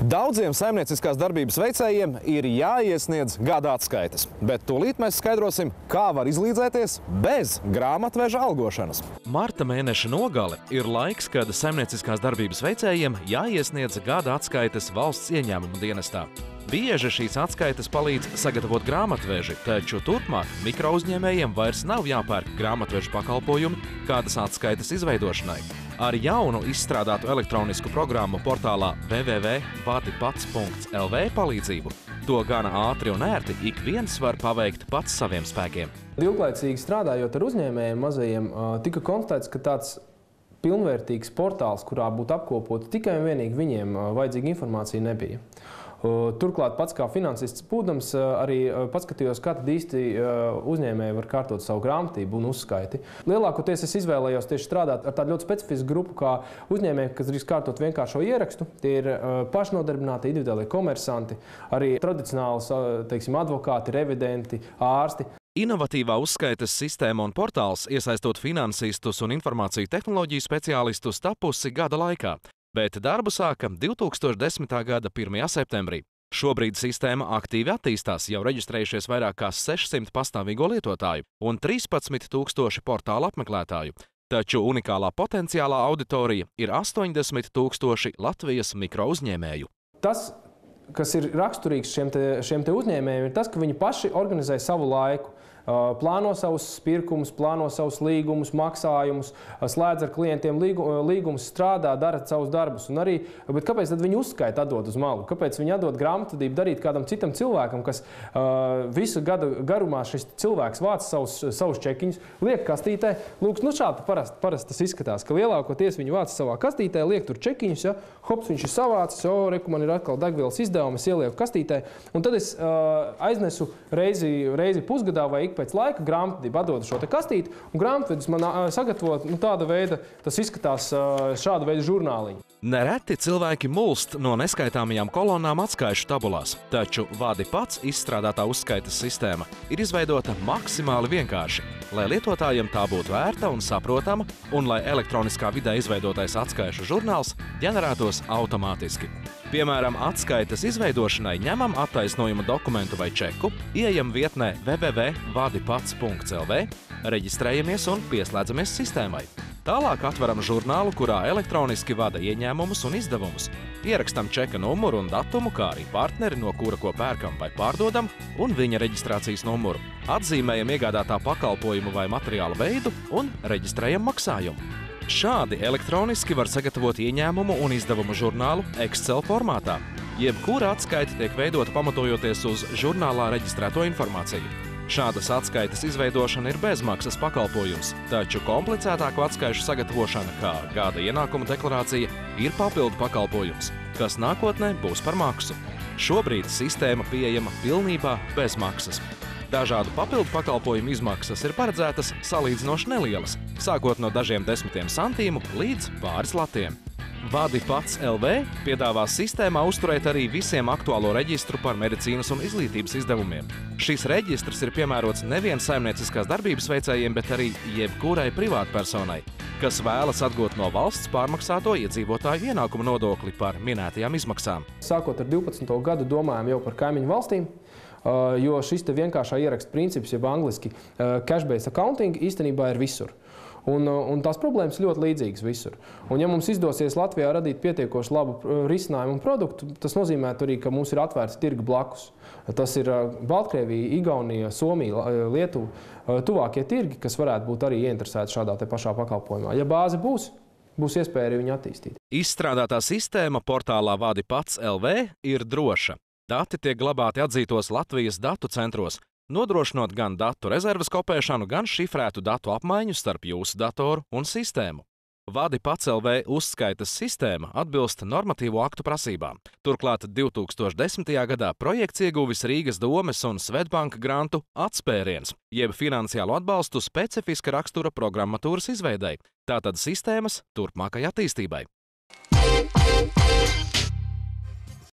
Daudziem saimnieciskās darbības veicējiem ir jāiesniedz gada atskaites, bet tūlīt mēs skaidrosim, kā var izlīdzēties bez grāmatveža algošanas. Marta mēneša nogale ir laiks, kad saimnieciskās darbības veicējiem jāiesniedz gada atskaites valsts ieņēmumu dienestā. Bieži šīs atskaites palīdz sagatavot grāmatveži, taču turpmāk mikrouzņēmējiem vairs nav jāpērk grāmatvežu pakalpojumi kādas atskaites izveidošanai. Ar jaunu izstrādātu elektronisku programmu portālā www.vadipats.lv palīdzību to gana ātri un ērti ik viens var paveikt pats saviem spēkiem. Ilglaicīgi strādājot ar uzņēmējiem mazajiem, tika konstatēts, ka tāds pilnvērtīgs portāls, kurā būtu apkopota tikai un vienīgi viņiem vajadzīga informācija, nebija. Turklāt pats kā finansists būdams arī paskatījos, kā tad īsti uzņēmēji var kārtot savu grāmatību un uzskaiti. Lielākoties es izvēlējos tieši strādāt ar tādu ļoti specifisku grupu kā uzņēmēji, kas drīz kārtot vienkāršo ierakstu. Tie ir pašnodarbināti, individuālie komersanti, arī tradicionāls, teiksim, advokāti, revidenti, ārsti. Inovatīvā uzskaites sistēma un portāls, iesaistot finansistus un informāciju tehnoloģiju speciālistus, tapusi gada laikā, bet darbu sāka 2010. gada 1. septembrī. Šobrīd sistēma aktīvi attīstās, jau reģistrējušies vairāk kā 600 pastāvīgo lietotāju un 13,000 portāla apmeklētāju. Taču unikālā potenciālā auditorija ir 80,000 Latvijas mikrouzņēmēju. Tas, kas ir raksturīgs šiem te uzņēmējiem, ir tas, ka viņi paši organizē savu laiku. Plāno savus pirkumus, plāno savus līgumus, maksājumus, slēdz ar klientiem līgumus, strādā, dara savus darbus. Bet kāpēc tad viņi uzskaita atdod uz malu? Kāpēc viņi atdod grāmatvedību darīt kādam citam cilvēkam, kas visu gadu garumā šis cilvēks vāc savus čekiņus, liek kastītē? Lūk, šādi parasti tas izskatās, ka lielākoties viņi vāc savā kastītē, liek tur čekiņus, ja? Hops, viņš ir savācis, reku, man ir atkal degvielas izdevums, ielieku kastītē, un tad es aiznesu reizi pusgadā vai pēc laika grāmatvedība atdod šo te kastīti, un grāmatvedis man sagatavo tāda veida, tas izskatās šāda veida žurnāliņu. Nereti cilvēki mulst no neskaitāmajām kolonām atskaišu tabulās, taču Vadipats izstrādātā uzskaites sistēma ir izveidota maksimāli vienkārši, lai lietotājiem tā būtu vērta un saprotama, un lai elektroniskā vidē izveidotais atskaišu žurnāls ģenerētos automātiski. Piemēram, atskaites izveidošanai ņemam attaisnojuma dokumentu vai čeku, ieejam vietnē www.vadipats.lv, reģistrējamies un pieslēdzamies sistēmai. Tālāk atveram žurnālu, kurā elektroniski vada ieņēmumus un izdevumus. Ierakstam čeka numuru un datumu, kā arī partneri, no kura ko pērkam vai pārdodam, un viņa reģistrācijas numuru. Atzīmējam iegādātā pakalpojumu vai materiālu veidu un reģistrējam maksājumu. Šādi elektroniski var sagatavot ieņēmumu un izdevumu žurnālu Excel formātā. Jebkura atskaite tiek veidota pamatojoties uz žurnālā reģistrēto informāciju. Šādas atskaites izveidošana ir bezmaksas pakalpojums, taču komplicētāku atskaišu sagatavošana, kā gada ienākuma deklarācija, ir papildu pakalpojums, kas nākotnē būs par maksu. Šobrīd sistēma pieejama pilnībā bez maksas. Dažādu papildu pakalpojumu izmaksas ir paredzētas salīdzinoši nelielas, sākot no dažiem desmitiem santīmu līdz pāris latiem. Vadipats LV piedāvā sistēmā uzturēt arī visiem aktuālo reģistru par medicīnas un izglītības izdevumiem. Šis reģistrs ir piemērots nevien saimnieciskās darbības veicējiem, bet arī jebkurai privātpersonai, kas vēlas atgūt no valsts pārmaksāto iedzīvotāju ienākumu nodokli par minētajām izmaksām. Sākot ar 12. gadu domājam jau par kaimiņu valstīm, jo šis te vienkāršā ieraksta princips, jeb angliski cash-based accounting, īstenībā ir visur. Un tās problēmas ļoti līdzīgas visur. Un ja mums izdosies Latvijā radīt pietiekoši labu risinājumu un produktu, tas nozīmē arī, ka mums ir atvērts tirgi blakus. Tas ir Baltkrievija, Igaunija, Somija, Lietuva, tuvākie tirgi, kas varētu būt arī ieinteresēti šādā te pašā pakalpojumā. Ja bāze būs iespēja arī viņu attīstīt. Izstrādātā sistēma portālā Vadipats LV ir droša. Dati tiek glabāti atzītos Latvijas datu centros, nodrošinot gan datu rezerves kopēšanu, gan šifrētu datu apmaiņu starp jūsu datoru un sistēmu. Vadipats LV uzskaites sistēma atbilst normatīvo aktu prasībām. Turklāt 2010. gadā projekts ieguvis Rīgas domes un Svedbanka grantu atspēriens, jeb finansiālu atbalstu specifiska rakstura programmatūras izveidei, tātad sistēmas turpmākai attīstībai.